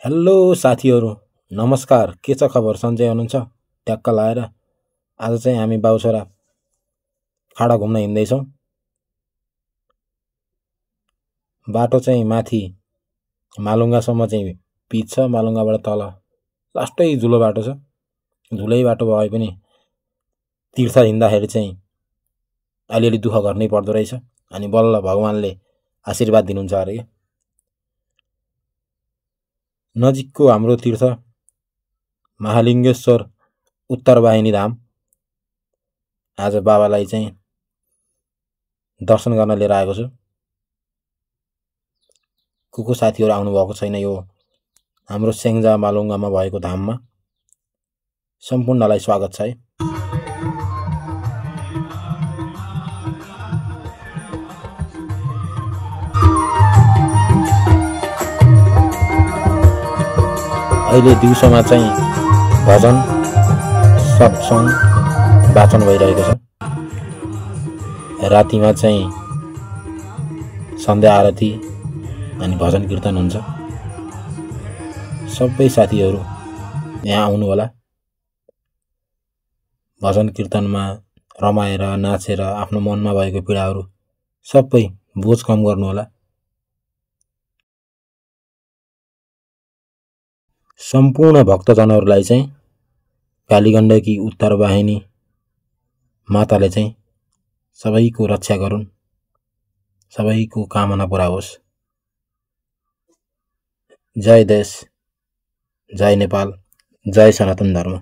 Hello साथीहरू, नमस्कार। के छ खबर? सन्चै हुनुहुन्छ? ट्याक्क लाएर आज चाहिँ हामी बाउछोरा खाडा घुम्न हिँड्दैछौँ। बाटो चाहिँ माथि मालुङ्गासम्म चाहिँ पिच छ, मालुङ्गाबाट तल लास्टै धुलो बाटो छ। धुलै बाटो भए पनि तीर्थ हिँड्दाखेरि चाहिँ अलिअलि दुःख गर्नै पर्दो रहेछ। अनि बल्ल भगवानले आशीर्वाद दिनुहुन्छ अरे। नजिकको हाम्रो तीर्थ महालिङ्गेश्वर उत्तरवाहिनी धाम आज बाबालाई चाहिँ दर्शन गर्न लिएर आएको छु। को साथीहरू आउनुभएको छैन यो हाम्रो स्याङ्जा मालुङ्गामा भएको धाममा, सम्पूर्णलाई स्वागत छ है। अहिले दिउँसोमा चाहिँ भजन सत्सङ्ग वाचन भइरहेको छ। रातिमा चाहिँ सन्ध्या आरती अनि भजन कीर्तन हुन्छ। सबै साथीहरू यहाँ आउनु होला। भजन कीर्तनमा रमाएर नाचेर आफ्नो मनमा भएको पीडाहरू सबै बोझ कम गर्नु होला। सम्पूर्ण भक्तजनहरूलाई चाहिँ कालीगण्डकी उत्तरवाहिनी माताले चाहिँ सबैको रक्षा गरून्, सबैको कामना पूरा होस्। जय देश, जय नेपाल, जय सनातन धर्म।